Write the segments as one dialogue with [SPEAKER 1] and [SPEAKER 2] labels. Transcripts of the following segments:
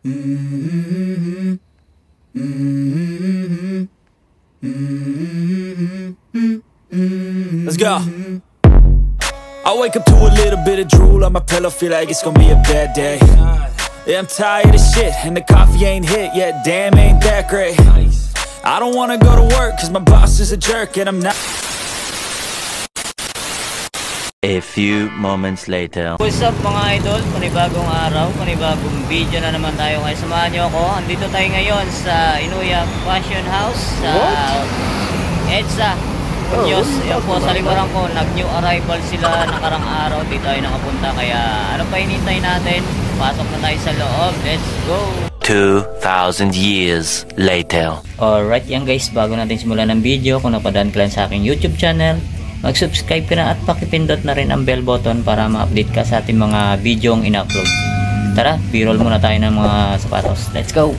[SPEAKER 1] Let's go. I wake up to a little bit of drool on my pillow, feel like it's gonna be a bad day. Yeah, I'm tired of shit, and the coffee ain't hit yet, damn, ain't that great. I don't wanna go to work, cause my boss is a jerk, and I'm not.
[SPEAKER 2] A few moments later.
[SPEAKER 3] What's up mga idol? Panibagong araw, panibagong video na naman tayo ngayon. Samahan nyo ako. Andito tayo ngayon sa Inuya Fashion House sa EDSA. News. Yan po sa likuran ko, nag-new arrival sila nakarang araw. Di tayo nakapunta, kaya ano pa hinintay natin? Pasok na tayo sa loob. Let's go!
[SPEAKER 2] 2,000 years later.
[SPEAKER 3] Alright yan guys, bago natin simulan ng video, kung napadaan ka lang sa aking YouTube channel, mag-subscribe ka na at pakipindot na rin ang bell button para ma-update ka sa ating mga video ang ina-upload. Tara, b-roll muna tayo ng mga sapatos. Let's go!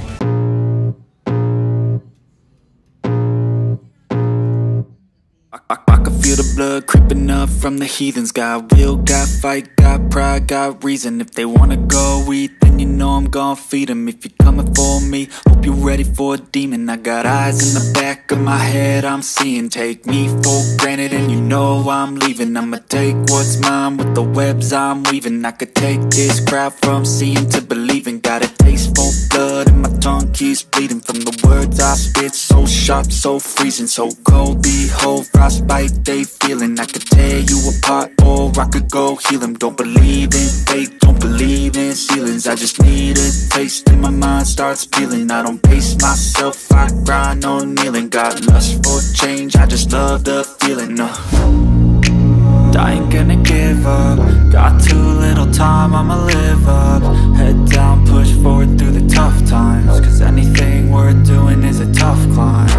[SPEAKER 1] I can feel the blood creeping up from the heathens. Got will, got fight, got pride, got reason. If they wanna go eat, then you know I'm gonna feed them. If you're coming for me, hope you're ready for a demon. I got eyes in the back of my head, I'm seeing. Take me for granted and you know I'm leaving. I'ma take what's mine with the webs I'm weaving. I could take this crowd from seeing to believing. Got a taste for blood and my tongue keeps bleeding. From the words I spit, so sharp, so freezing, so cold. Behold, frostbite they feeling. I could tear you apart or I could go heal them. Don't believe in fate, don't believe in ceilings. I just need a taste and my mind starts peeling. I don't pace myself, I grind on kneeling. Got lust for change, I just love the feeling. I ain't gonna give up. Got too little time, I'ma live up. Head down, push forward through the tough times. Cause anything worth doing is a tough climb.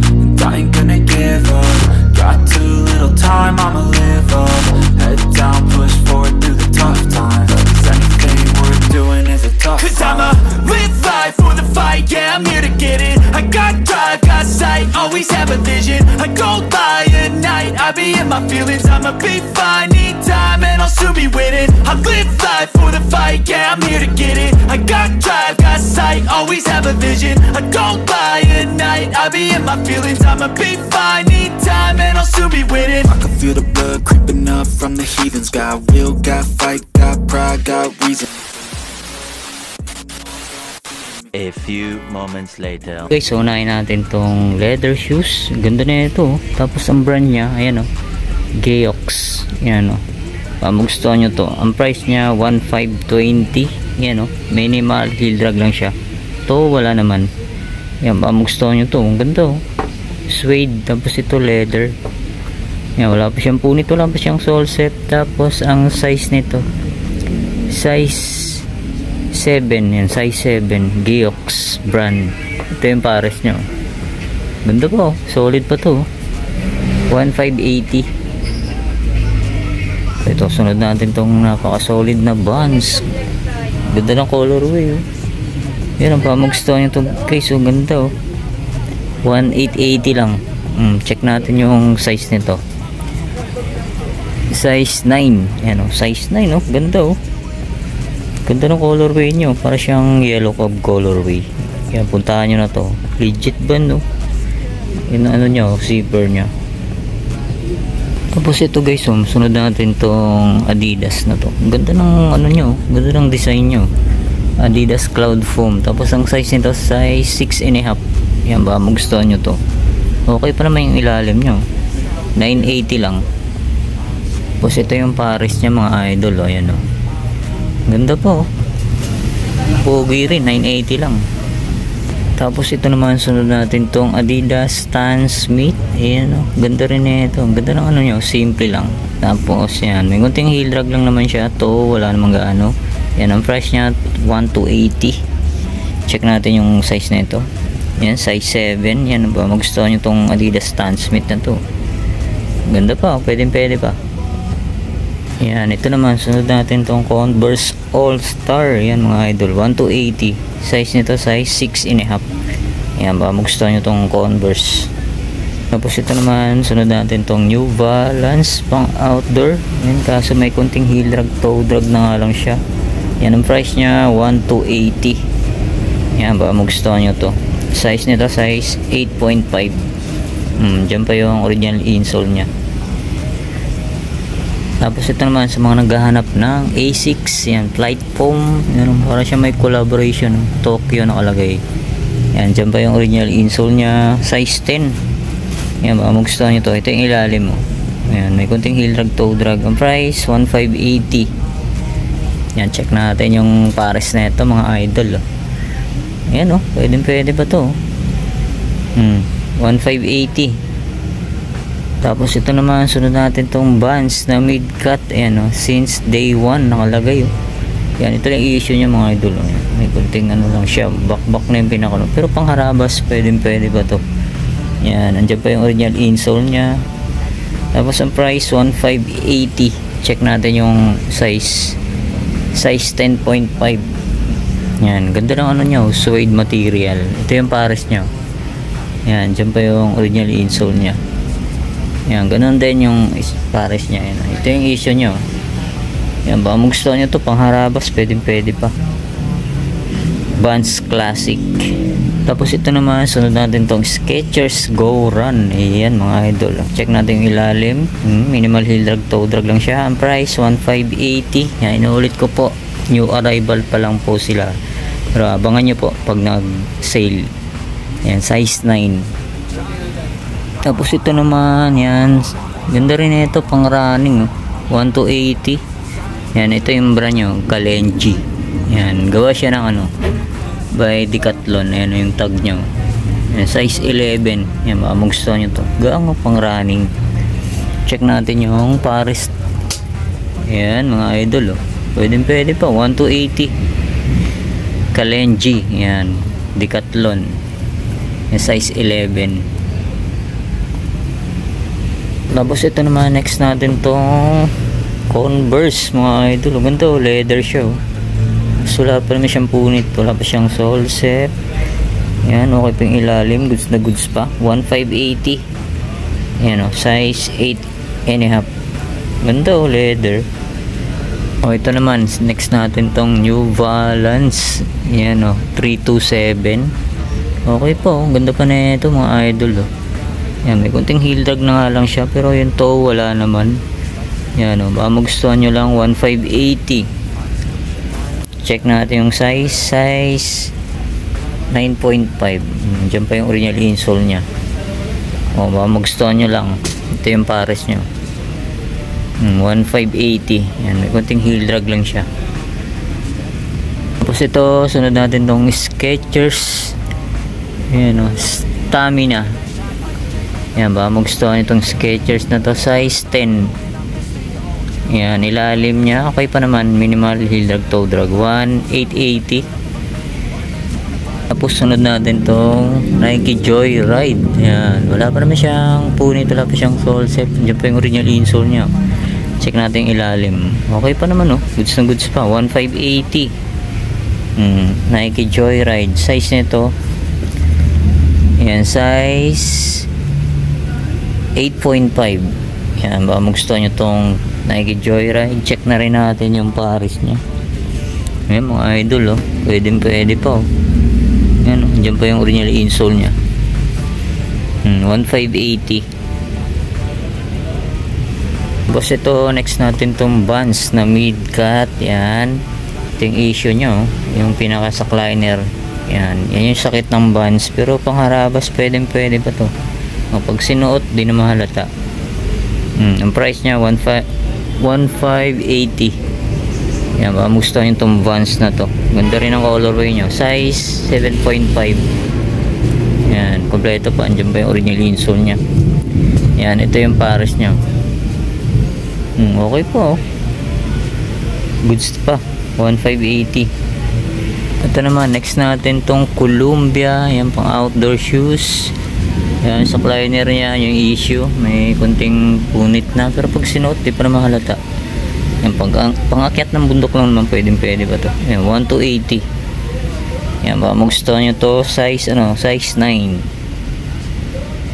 [SPEAKER 1] And I ain't gonna give up. Got too little time, I'ma live up. Head down, push forward through the tough times. Cause anything worth doing is a tough climb. Cause I'ma live life for the fight, yeah, I'm here to get it. I got drive, got sight, always have a vision. I go by at night, I be in my feelings. I'ma be fine, need time and I'll soon be winning. I live life for the fight, yeah, I'm here to get it. I got drive, got sight, always have a vision. I go by at night, I be in my feelings. I'ma be fine, need time and I'll soon be winning. I can feel the blood creeping up from the heathens. Got will, got fight, got pride, got reason.
[SPEAKER 2] A few moments later.
[SPEAKER 3] Okay, so unahin natin tong leather shoes. Ganda na ito. Tapos ang brand niya, ayan o, Geox. Ayan o, magustuhan nyo to. Ang price niya 1,520. Ayan o, minimal heel drag lang siya. To wala naman. Ayan, magustuhan nyo to. Ang ganda o, suede. Tapos ito leather. Ayan, wala pa siyang punit, wala pa siyang sole set. Tapos ang size nito, size 7, yan, size 7, Geox brand. Ito yung pares nyo. Ganda po, solid pa to. 1,580. Ito, sunod natin tong napaka-solid na Vans. Ganda ng colorway, oh. Yan ang pamagustuhan nyo itong case, oh. Ganda, oh. 1,880 lang. Check natin yung size nito. Size 9. Yan, oh. Size 9, oh. Ganda, oh. Ganda ng colorway nyo, para siyang yellow cab colorway. Yan, puntahan nyo na to. Legit ba, no? Yun ano nyo, zipper nyo. Tapos ito guys, sunod natin tong Adidas na to. Ganda ng ano nyo, ganda ng design nyo. Adidas Cloud Foam. Tapos ang size nito, size 6.5. Yan ba, magustuhan nyo to. Okay pa naman yung ilalim nyo. 980 lang. Tapos ito yung pares nya mga idol, ayan o. Ganda po. Pogi rin, 980 lang. Tapos ito naman, sunod natin tong Adidas Stan Smith. Ayan o, ganda rin ito. Ganda ng ano nyo, simple lang. Tapos yan, may kunting heel drag lang naman siya. To, wala namang gaano. Yan, ang price nya 1,280. Check natin yung size na ito. Yan, size 7. Yan ba, magustuhan nyo tong Adidas Stan Smith na to. Ganda pa, pwede pa. Yan, ito naman, sunod natin tong Converse All Star. Yan mga idol, 1,280. Size nito, size 6.5. Yan ba, magustuhan nyo tong Converse. Tapos ito naman, sunod natin tong New Balance pang outdoor. Yan, kaso may kunting heel drag, toe drag na nga lang siya. Yan ang price nya, 1,280. Yan, baka magustuhan nyo to. Size nito, size 8.5. Dyan pa yung original insole nya. Tapos ito naman sa mga naghahanap ng A6, yan, flight foam. Yan, para siya may collaboration, Tokyo nakalagay. Yan, dyan pa yung original insole nya, size 10. Yan, baka magustuhan nyo to. Ito yung ilalim mo. Yan, may kunting heel drag, toe drag. Ang price, 1,580. Yan, check natin yung pares na ito, mga idol. Ayan, pwede ba to? 1,580. Tapos ito naman, sunod natin tong Vans na mid-cut. Ayan, since day 1 nakalagay. Yan, ito yung issue niya, mga idol. May kunting ano lang siya, back na yung pinaka. Pero pangharabas, pwede ba to? Yan, andyan pa yung original insole nya. Tapos ang price, 1,580. Check natin yung size 10.5. Yan, ganda ng ano nyo, suede material. Ito yung pares nyo. Yan, dyan pa yung original insole nya. Yan, ganun din yung pares nya. Yan, ito yung issue nyo. Yan, baka magustuhan nyo to, pangharabas, pwede pa. Vans Classic. Tapos ito naman, sunod natin tong Skechers Go Run. Ayan, mga idol. Check natin yung ilalim. Minimal heel drag, toe drag lang siya. Ang price, 1,580. Yan, inuulit ko po. New arrival pa lang po sila. Pero abangan nyo po pag nag-sale. Yan, size 9. Tapos ito naman, yan. Ganda rin ito, pang running. 1,280. Yan, ito yung brand nyo, Kalenji. Yan, gawa siya ng ano, by Decathlon. Ayan yung tag nyo. Yan, size 11. Yan, baka magustuhan nyo to. Gaang pang running. Check natin yung pares. Yan, mga idol. Pwede pa. 1,280. Kalenji. Yan, Decathlon. Yan, size 11. Tapos ito naman, next natin tong Converse, mga idol. Ganda, leather siya. Wala pa naman siyang punit, wala pa siyang sole set. Yan, okay pa yung ilalim, goods na goods pa. 1,580. Yan, size 8.5. Ganda, leather. Ito naman, next natin tong New Balance. Yan, 327. Okay po, ganda pa na ito, mga idol. Yan, may kunting heel drag na nga lang siya, pero yung toe wala naman. Yan, baka magustuhan nyo lang, 1,580. Check natin yung size 9.5. Diyan pa yung original insole nya. Baka magustuhan nyo lang. Ito yung pares nyo. 1,580. Yan, may kunting heel drag lang siya. Tapos ito, sunod natin tong Skechers. Yan, Stamina. Yan, baka magustuhan itong Skechers na to, size 10. Yan, ilalim niya okay pa naman, minimal heel drag, toe drag, 1,880. Tapos sunod natin tong Nike Joyride. Yan, wala pa naman siyang punit, wala pa siyang sole set. Diyan pa yung original insole niya. Check natin yung ilalim, okay pa naman, goods na goods pa. 1,580. Nike Joyride, size nito, yan, size 8.5. Yan, baka magustuhan nyo tong Nike Joyride. Check na rin natin yung pares nya. Yan, mga idol, pwede pa. Yan, dyan pa yung original insole nya. 1,580. Tapos ito, next natin tong Vans na mid-cut. Yan, ito yung issue nya, yung pinaka-sackliner. Yan yung sakit ng Vans, pero pangharabas pwede pa to. Pag sinuot, di na mahalata. Ang price nya 1,580. Yan, baka gusto nyo itong Vans na to. Ganda rin ang colorway nyo. Size 7.5. Yan, kompleto pa. Andiyan pa yung original insole nya. Yan, ito yung pares nya. Okay po. Goods pa. 1,580. Ito naman, next natin tong Columbia. Yan, pang outdoor shoes. Yan, sa liner niya yung issue, may kunting punit na, pero pag sinuot di pa naman halata. Yan, pang-akyat ng bundok lang naman, pwede ba to? Yan, 1,280. Yan, baka magustuhan nyo to, size 9.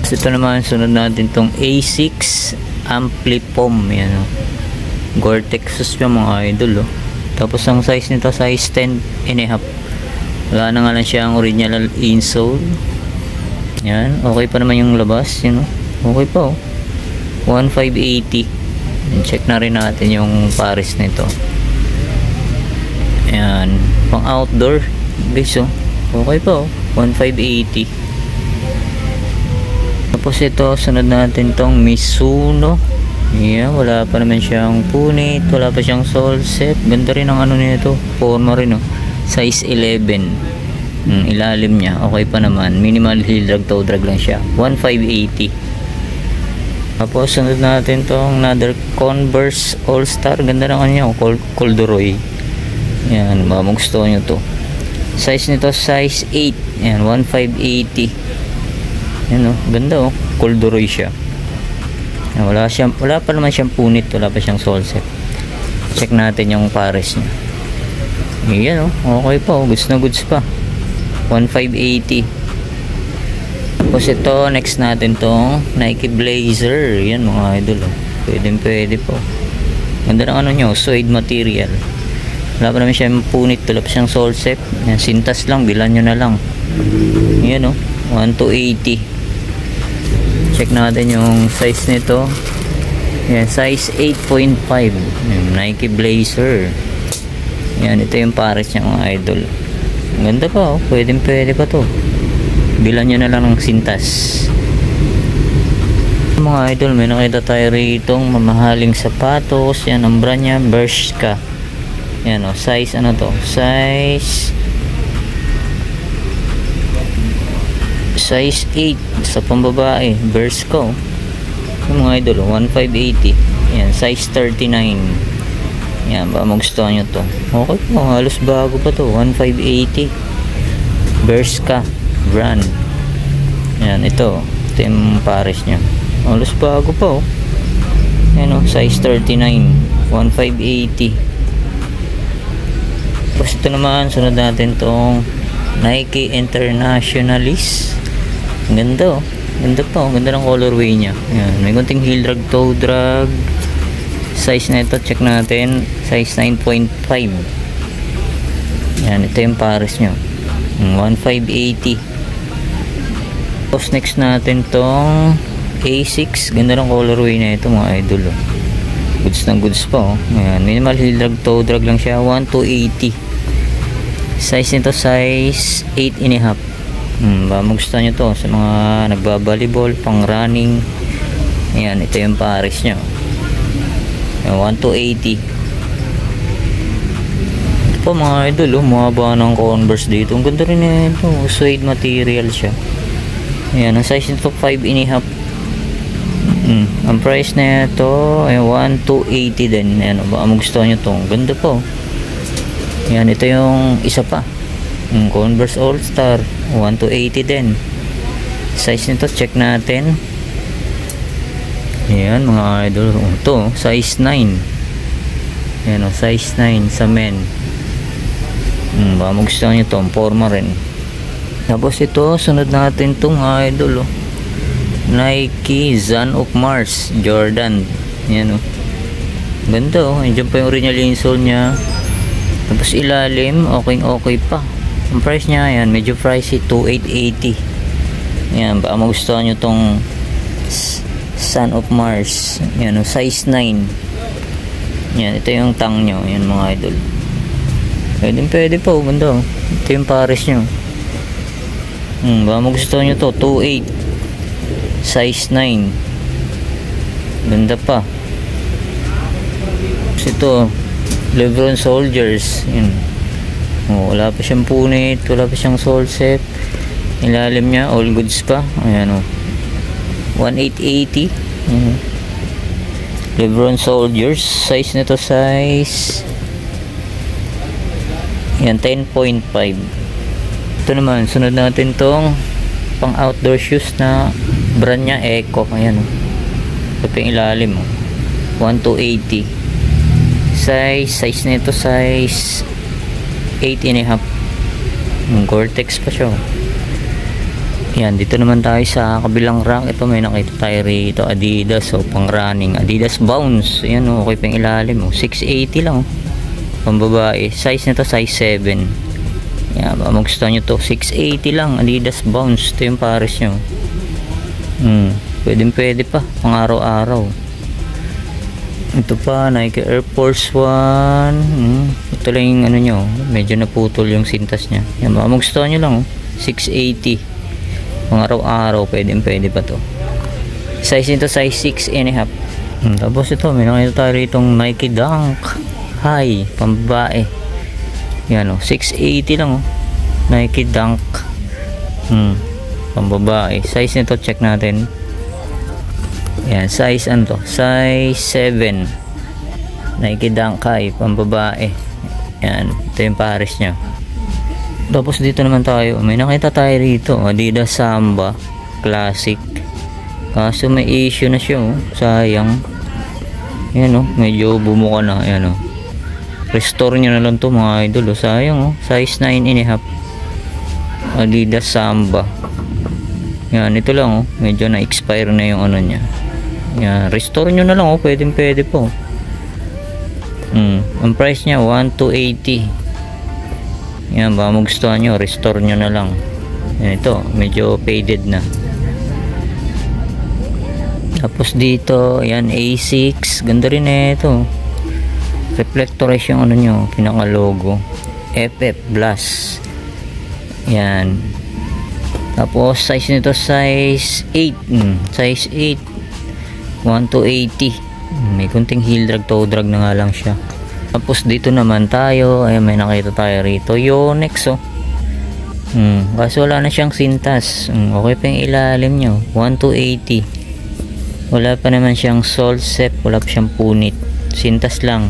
[SPEAKER 3] So, ito naman, sunod natin tong A6 Amplifom. Yan, Gore-Tex sus yung mga idol. Tapos ang size nito size 10.5. Wala na nga lang siyang original insole. Yan, okay pa naman yung labas, you know. Okay pa, oh. 1580. Check na rin natin yung pares nito. Yan, pang outdoor guys, oh. Okay pa, oh. 1580. Tapos ito, sunod natin tong Mizuno. Yan, wala pa naman siyang punit, wala pa siyang sole set. Ganda rin ang ano nito, forma rin, oh. Size 11. Ilalim niya, okay pa naman. Minimal heel drag, toe drag lang siya. 1580. Tapos sunod natin tong another Converse All Star. Ganda ng ano niya, corduroy. Yan, magugustuhan nyo to. Size nito size 8. Yan, 1580. Yan, oh, ganda, oh. Corduroy siya. Yan, wala pa naman siyang punit, wala pa siyang sole set. Check natin yung pares niya. Yan, oh, okay pa, oh. Goods na goods pa. 1580. Tapos ito, next natin tong Nike Blazer. Yan mga idol, oh. Pwede po. Ganda ng ano nyo, suede material. Wala pa naman siyang punit, wala pa siyang sole set. Yan, sintas lang, bilan nyo na lang. Yan, oh, 1280. Check natin yung size nito. Yan, size 8.5. Nike Blazer. Yan, ito yung pares niya mga idol. Ganda pa, oh. Pwede pa to. Bilan nyo na lang ng sintas. Mga idol, may nakita tayo ritong mamahaling sapatos. Yan, ang brand niya, Bershka. Yan, oh, size ano to? Size 8 sa pambabae, Bershka. Yung mga idol, 1580. Yan, size 39. Yan, baka magustuhan nyo to. Okay po, halos bago pa to. 1580. Bershka brand. Yan, ito yung pares nya. Halos bago pa, oh. Yan, oh, size 39. 1580. Tapos ito naman, sunod natin tong Nike Internationalist. Ganda, oh. Ganda pa, oh. Ganda ng colorway nya. Yan, may kunting heel drag, toe drag. Size na ito, check natin. Size 9.5. Yan, ito yung pares nya. 1580. Tapos next natin tong A6. Ganda ng colorway na ito mga idol, oh. Goods na goods pa, oh. Ayan, minimal heel drag, toe drag lang siya. 1280. Size nito size 8.5. Baka magustuhan nyo to sa mga nagbabalibol, pang running. Ayan, ito yung pares nyo. 1280. Ito po mga idol, oh, mahaba ng Converse dito. Ang ganda rin ito, suede material siya. Ayan, ang size nito 5.5. Ang price na ito ay 1280 din. Ayan, baka magustuhan nyo to. Ang ganda po. Ayan, ito yung isa pa, Converse All Star, 1280 din. Size nito, check natin. Ayan mga idol, ito size 9. Ayan, oh, size 9 sa men. Baka magustuhan nyo ito, forma rin. Tapos ito, sunod natin itong idol, oh. Nike Zone of Mars Jordan. Ayan, oh. Ganda, oh. Andiyan pa yung original insole nya. Tapos ilalim, okay pa. Ang price nya, ayan, medyo pricey, 2880. Ayan, baka magustuhan nyo itong Zone of Mars. Ayan, oh, size 9. Ayan, ito yung tang nyo. Ayan mga idol. Pwede pa, oh, ganda, oh. Ito yung pares nyo. Baka magustuhan nyo to, 28. Size 9. Ganda pa. Tapos ito, Lebron Soldiers. Ayan. Oh, wala pa siyang punit, wala pa siyang sole set. Ilalim niya, all goods pa. Ayan, oh. 1880. Lebron Soldiers. Size nito size, yan, 10.5. Ito naman, sunod natin tong pang outdoor shoes na brand nya Echo. Ayan, oh. Ito pa yung ilalim, oh. 1280. Size nito size 8.5. Gore-Tex pa siya, oh. Yan, dito naman tayo sa kabilang rack. Ito may nakita tayo rito, Adidas, oh, pang running, Adidas Bounce. Ayan, oh, okay pa yung ilalim, oh. 680 lang, oh. pambabae. Size nito size 7. Yan, baka magustuhan nyo to. 680 lang, Adidas Bounce. Ito yung pares nyo. Pwede pa pang araw-araw. Ito pa, Nike Air Force 1. Ito lang yung ano nyo, medyo naputol yung sintas nya. Yan, baka magustuhan nyo lang. 680 pang araw-araw. Pwede pa to. Size nito size 6.5. Tapos ito, may nakita tayo ritong Nike Dunk High, pambabae. Yan 680 lang Nike Dunk. Pambabae. Size nito, check natin. Yan, size ano to? Size 7. Nike Dunk High, pambabae. Yan, ito yung pares nya. Tapos dito naman tayo, may nakita tayo rito, Adidas Samba Classic. Kaso may issue na siya, sayang. Yan medyo bumuka na. Yan restore nyo na lang to mga idol, sayang size 9.5 Adidas Samba. Yan, ito lang medyo na-expire na yung ano nya. Yan, restore nyo na lang pwede po. Ang price nya 1,280. Yan, baka magustuhan nyo, restore nyo na lang. Yan, ito medyo faded na. Tapos dito, yan, A6, ganda rin ito. Reflectorize yung ano nyo, pinaka logo. FF Blast. Yan. Tapos size nito size 8. Size 8. 1,280. May kunting heel drag, toe drag na nga lang siya. Tapos dito naman tayo, ay may nakita tayo rito, Yonex kaso wala na siyang sintas. Okay pa yung ilalim nyo, 1,280. Wala pa naman siyang sole set, wala pa siyang punit, sintas lang.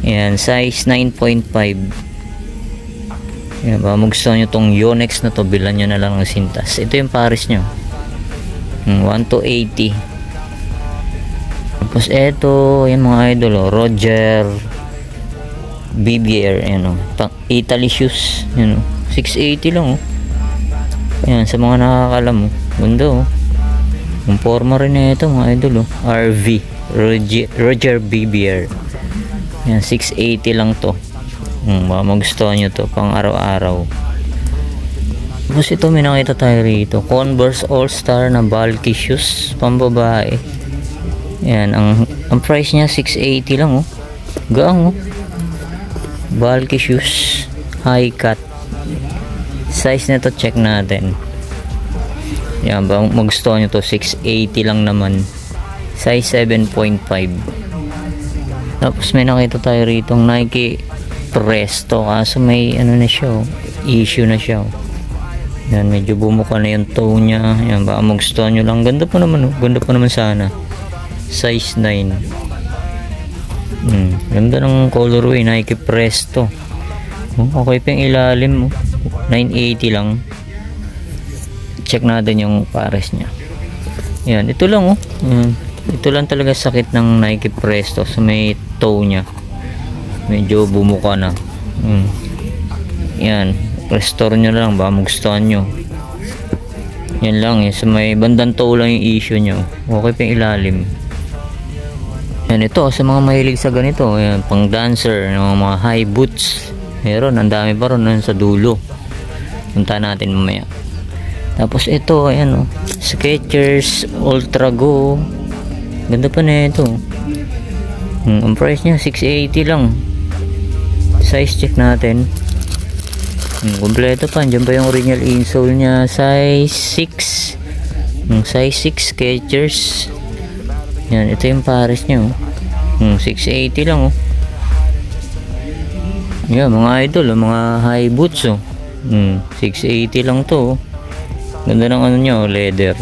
[SPEAKER 3] Yan, size 9.5. Yan, baka magustuhan nyo tong Yonex na to, bilan nyo na lang ng sintas. Ito yung pares nyo, 1,280. Tapos eto, yung mga idol, Roger BBR, Italy shoes, 680 lang yan, sa mga nakakalam ganda yung forma rin na ito mga idol RV Roger BBR. Yan, 680 lang to. Baka magustuhan nyo to pang araw-araw. Tapos ito, may nakita tayo rito, Converse All-Star na bulky shoes, pambabae. Yan, ang price niya 680 lang gaang bulky shoes, high cut. Size nito, check natin. Yan, baka magustuhan nyo to, 680 lang naman. Size 7.5. Tapos may nakita tayo rito Nike Presto, kaso may ano na siya, issue na siya. Yan, medyo bumuka na yung toe nya. Yan, baka magustuhan nyo lang. Ganda pa naman sana. Size 9. Ganda ng colorway, Nike Presto. Okay pa yung ilalim 980 lang. Check natin yung pares nya. Yan, ito lang ito lang talaga sakit ng Nike Presto, sa may toe nya, medyo bumuka na. Yan, restore nyo lang, baka magustuhan nyo. Yan lang, sa may bandang toe lang yung issue nyo. Okay pa yung ilalim. Yan, ito sa mga mahilig sa ganito, yan, pang dancer, mga high boots, meron, ang dami pa ron sa dulo. Punta natin mamaya. Tapos ito, ayan Skechers Ultra Go, ganda pa na ito. Ang price nya 680 lang. Size check natin. Kompleto pa, dyan pa yung original insole nya, size 6. Size 6 Skechers. Yan, ito yung pares nya 680 lang yan, mga idol, mga high boots 680 lang to. Ganda ng ano nyo, leather.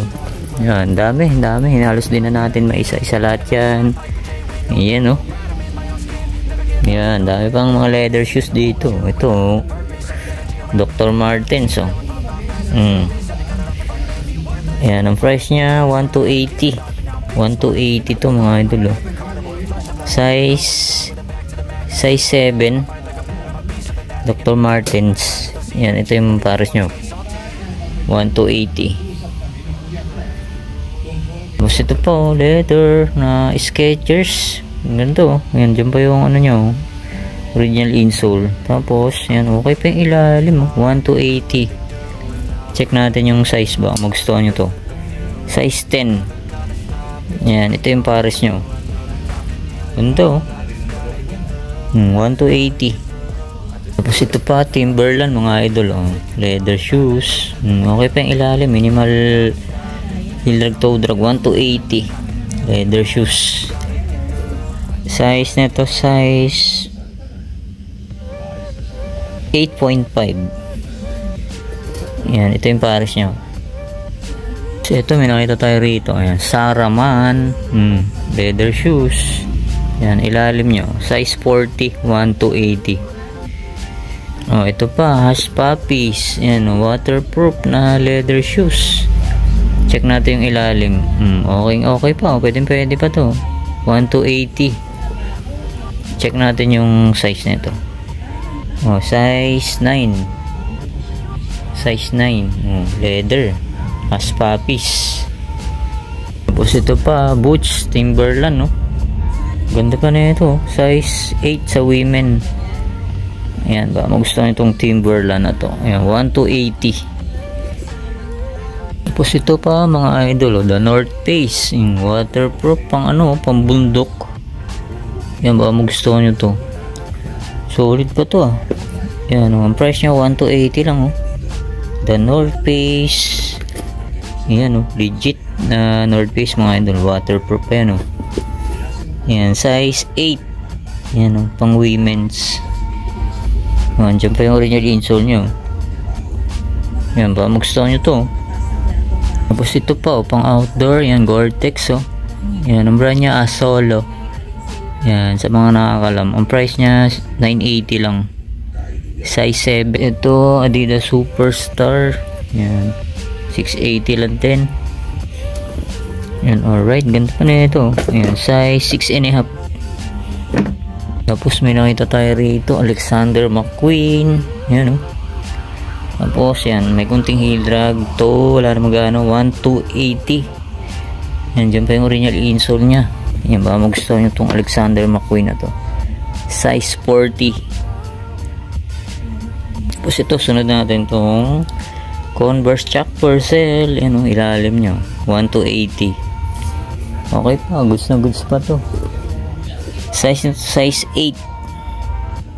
[SPEAKER 3] Yan, dami. Hinalos din na natin maisa-isa lahat yan. Ayan yan, dami pang mga leather shoes dito. Ito Dr. Martens Ayan, ang price nya 1,280. 1,280 to mga idol Size 7 Dr. Martens. Yan, ito yung pares nyo, 1,280. Tapos ito po, leather na Skechers. Ganito yan, dyan pa yung ano nyo, Original insole. Tapos, yan, okay pa yung ilalim, 1280. Check natin yung size ba, magustuhan nyo to. Size 10. Yan, ito yung pares nyo. Ganda, 1280. Tapos ito pa, Timberland, mga idol, leather shoes. Okay pa yung ilalim, minimal heel drag, toe drag, 1280. Leather shoes. Size nito, size 8.5. Yan, ito yung pares nyo. So ito, may nakita tayo rito. Ayan, Saraman, leather shoes. Yan, ilalim nyo, size 40, 1280. Ito pa, Hush Puppies. Yan, waterproof na leather shoes. Check natin yung ilalim. Okay pa, pwede pa to, 1280. Check natin yung size nito. Size 9. Size 9. Leather. Hush Puppies. Tapos ito pa, Boots, Timberland, Ganda pa na ito. Size 8 sa women. Ayan ba, magustuhan itong Timberland na to. Ayan, 1280. Tapos ito pa, mga idol, The North Face. Yung waterproof, pang bundok. Ayan ba, magustuhan nyo to. Solid pa to, Ayan, ang price niya 1280 lang, The North Face. Ayan, legit na North Face, mga idol. Waterproof pa yan, Ayan, size 8. Ayan, pang women's. Diyan pa yung original insole nyo. Ayan ba, magustuhan nyo to. Tapos ito pa, pang outdoor. Ayan, Gore-Tex, Ayan, ang brand niya, Solo. Ayan, sa mga nakakalam, ang price niya 980 lang. Size 7. Ito, Adidas Superstar. Ayan, 680 lang din. Ayan, alright, ganda pa na ito. Ayan, size 6.5. Tapos may nakita tayo rito, Alexander McQueen. Ayan, Tapos yan, may kunting heel drag to, wala na magano, 1280. Yan, dyan pa yung original insole nya. Yan, baka magustuhan nyo itong Alexander McQueen na to. Size 40. Tapos ito, sunod natin itong Converse Chuck Purcell. Yan, ilalim nyo, 1280. Okay pa, goods na goods pa to. Size 8.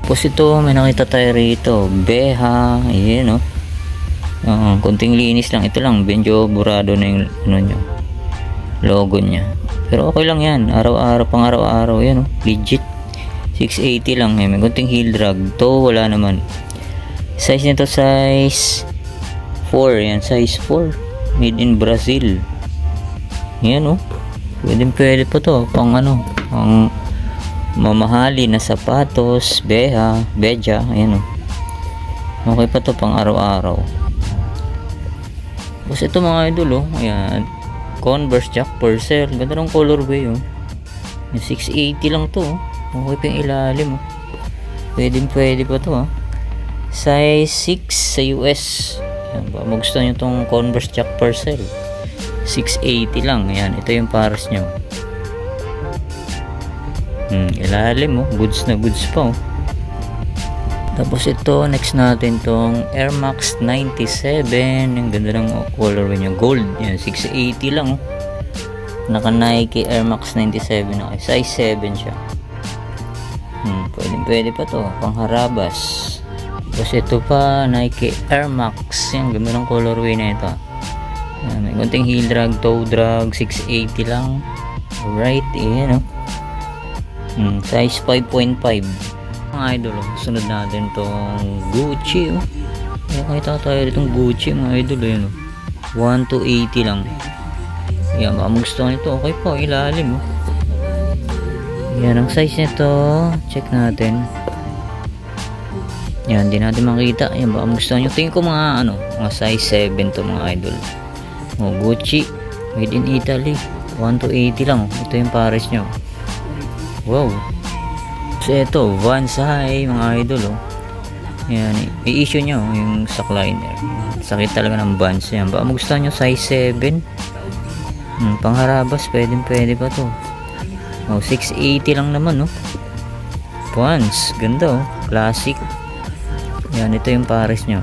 [SPEAKER 3] Tapos ito, may nakita tayo rito, Beha. Ayan, konting linis lang. Ito lang, medyo burado na yung nyo, logo nya. Pero okay lang yan, araw-araw, pang araw-araw. Yan, legit. 680 lang. May konting heel drag to, wala naman. Size nito, size 4. Yan, size 4. Made in Brazil. Yan, pwede pa to, pang pang mamahali na sapatos, beja, ayan, okay pa to, pang araw-araw. Tapos ito, mga idol, ayan, Converse Chuck Purcell. Ganda ng colorway, 680 lang to, okay pa yung ilalim, pwede pa to, size 6 sa US. Ayan, magustuhan nyo tong Converse Chuck Purcell, 680 lang. Ayan, ito yung pares nyo. Ilalim, goods na goods pa, Tapos ito, next natin tong Air Max 97. Yung ganda ng colorway nyo, gold. Yan, 680 lang, naka Nike Air Max 97 na, size 7 siya. Pwede pa to, pang harabas. Tapos ito pa, Nike Air Max. Yan, ganda ng colorway na ito. Yan, may konting heel drag, toe drag, 680 lang. Alright, ayan, size 5.5. Mga idol, sunod natin tong Gucci, Nakita tayo ditong Gucci, mga idol, 1280 lang. Yan, baka magustuhan nito. Okay po, ilalim, Yan, ang size nito, check natin. Yan, di natin makita. Yan, baka magustuhan nyo. Tingin ko mga mga size 7 to, mga idol. Gucci, made in Italy, 1280 lang. Ito yung pares nyo. Wow. So ito, Vans High, mga idol, Yan, i-issue nyo yung sackliner. Sakit talaga ng Vans. Yan, baka magustuhan nyo size 7. Pangharabas, pwede pa to. 680 lang naman, Pants, ganda oh, classic. Yan, ito yung pares nyo.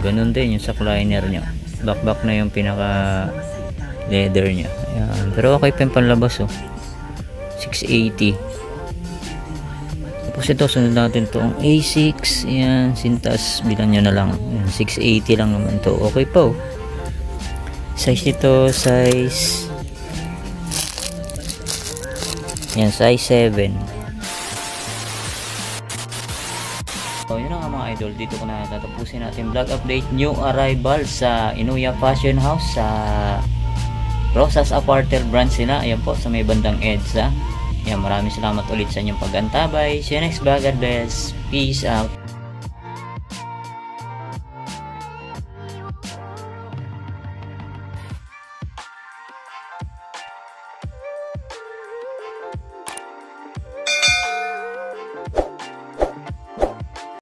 [SPEAKER 3] Ganun din yung suckliner nyo. Back na yung pinaka leather nya. Ayan. Pero okay pa yung panlabas oh. 680. Tapos ito, sunod natin itong A6. Ayan, sintas, bilang nyo na lang. Ayan, 680 lang naman to. Okay pa oh. Size nito, size ayan, size 7. So yun na nga mga idol, dito ko na tatapusin natin vlog update. New arrival sa Inuya Fashion House sa Rosas Apparel branch sila. Ayan po sa may bandang EDSA. Ayan, maraming salamat ulit sa inyong pag-antabay. See you next vlog. God bless. Peace out.